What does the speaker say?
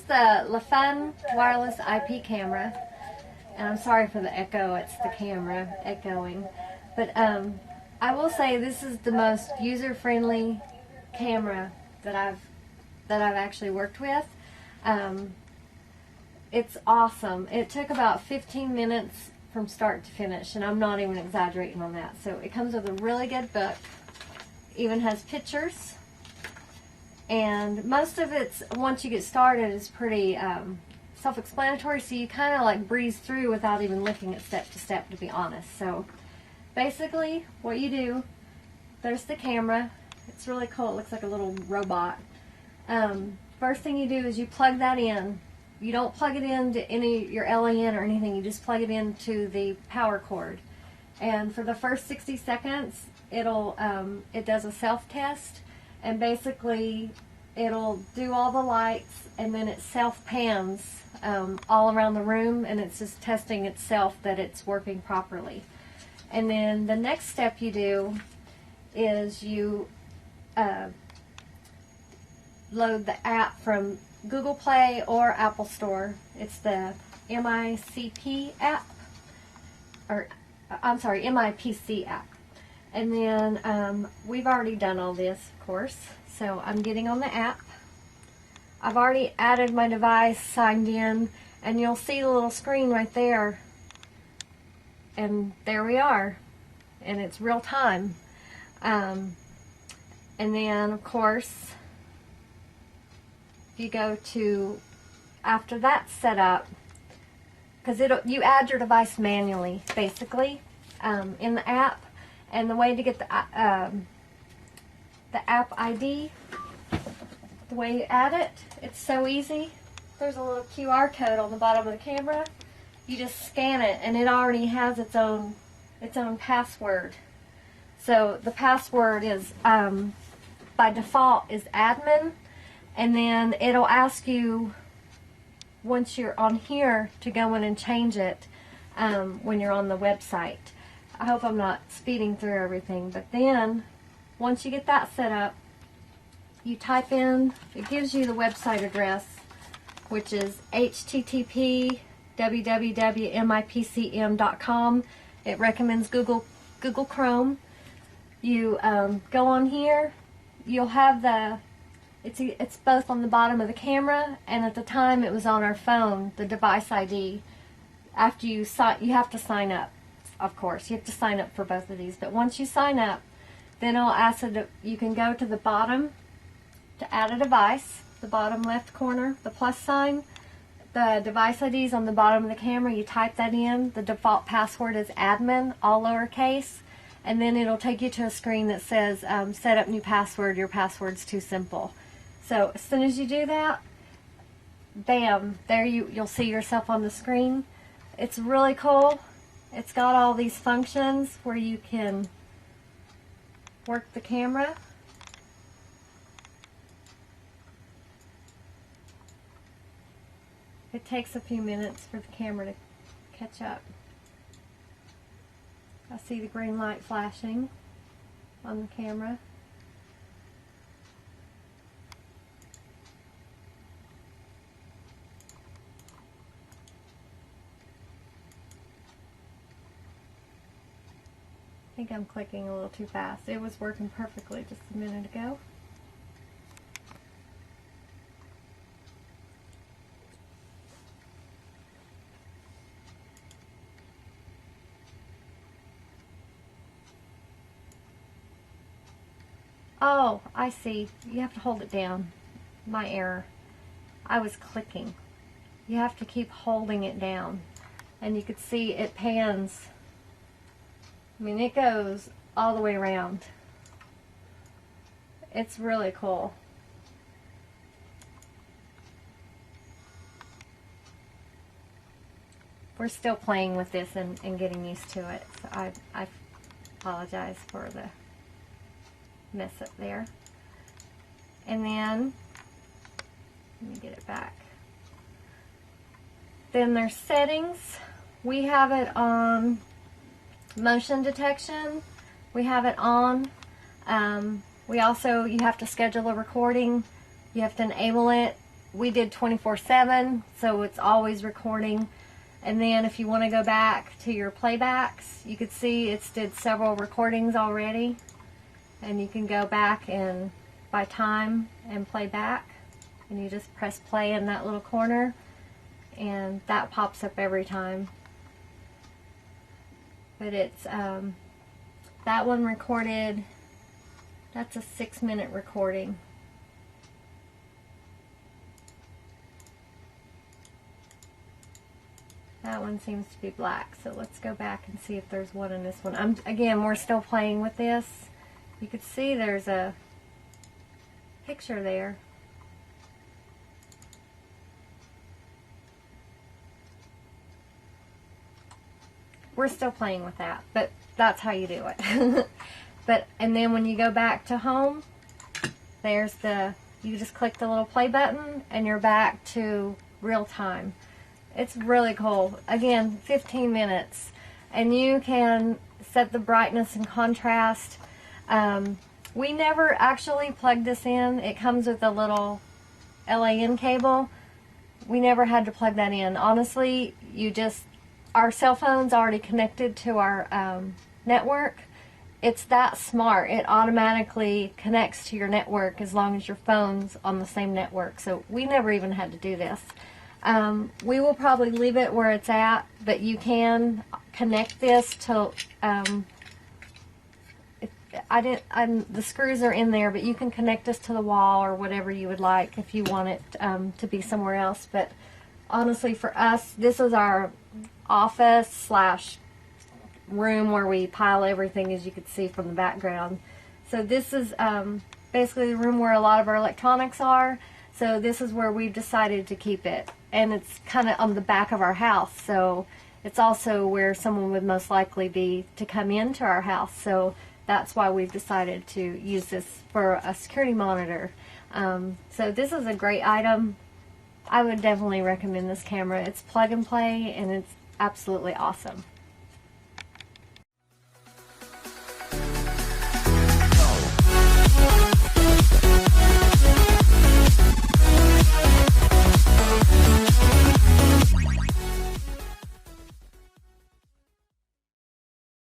the LeFun wireless IP camera. And I'm sorry for the echo, it's the camera echoing. But I will say this is the most user-friendly camera that I've actually worked with. It's awesome. It took about 15 minutes from start to finish, and I'm not even exaggerating on that. So it comes with a really good book, even has pictures, and most of it's, once you get started, is pretty self-explanatory, so you kind of like breeze through without even looking at step to step, to be honest. So basically what you do, there's the camera. It's really cool. It looks like a little robot. First thing you do is you plug that in. You don't plug it into your LAN or anything. You just plug it into the power cord. And for the first 60 seconds, it does a self-test, and basically it'll do all the lights, and then it self-pans all around the room, and it's just testing itself that it's working properly. And then the next step you do is you load the app from Google Play or Apple Store. It's the MICP app, or I'm sorry, MIPC app. And then we've already done all this, of course. So I'm getting on the app. I've already added my device, signed in, and you'll see the little screen right there. And there we are. And it's real time. And then, of course, you go to, after that's set up, because you add your device manually, basically, in the app. And the way to get the app ID, the way you add it, it's so easy. There's a little QR code on the bottom of the camera. You just scan it, and it already has its own password. So the password is, by default, is admin, and then it'll ask you, once you're on here, to go in and change it when you're on the website. I hope I'm not speeding through everything, but then once you get that set up, you type in, it gives you the website address, which is http://www.mipcm.com. It recommends Google Chrome. You go on here, you'll have it's both on the bottom of the camera, and at the time it was on our phone, the device ID. After you have to sign up. Of course, you have to sign up for both of these. But once you sign up, then it'll ask you can go to the bottom to add a device, the bottom left corner, the plus sign. The device ID is on the bottom of the camera. You type that in. The default password is admin, all lowercase. And then it'll take you to a screen that says, set up new password, your password's too simple. So as soon as you do that, bam, there you'll see yourself on the screen. It's really cool. It's got all these functions where you can work the camera. It takes a few minutes for the camera to catch up. I see the green light flashing on the camera. I think I'm clicking a little too fast. It was working perfectly just a minute ago. Oh, I see. You have to hold it down. My error. I was clicking. You have to keep holding it down. And you could see it pans. I mean, it goes all the way around. It's really cool. We're still playing with this and getting used to it. So I apologize for the mess up there. And then, let me get it back. Then there's settings. We have it on motion detection. We have it on. You have to schedule a recording. You have to enable it we did 24/7, so it's always recording. And then if you want to go back to your playbacks, you could see it's did several recordings already. And you can go back and by time and play back. And you just press play in that little corner, and that pops up every time. But it's, that one recorded, that's a 6-minute recording. That one seems to be black, so let's go back and see if there's one in this one. Again, we're still playing with this. You can see there's a picture there. We're still playing with that, but that's how you do it. And then when you go back to home, there's you just click the little play button and you're back to real time. It's really cool. Again, 15 minutes. And you can set the brightness and contrast. We never actually plugged this in. It comes with a little LAN cable. We never had to plug that in. Honestly, our cell phone's already connected to our network. It's that smart. It automatically connects to your network as long as your phone's on the same network. So we never even had to do this. We will probably leave it where it's at, but you can connect this to, the screws are in there, but you can connect this to the wall or whatever you would like if you want it to be somewhere else. But honestly, for us, this is our office / room where we pile everything, as you can see from the background. So this is basically the room where a lot of our electronics are. So this is where we've decided to keep it. And it's kind of on the back of our house, so it's also where someone would most likely be to come into our house. So that's why we've decided to use this for a security monitor. So this is a great item. I would definitely recommend this camera. It's plug and play, and it's absolutely awesome.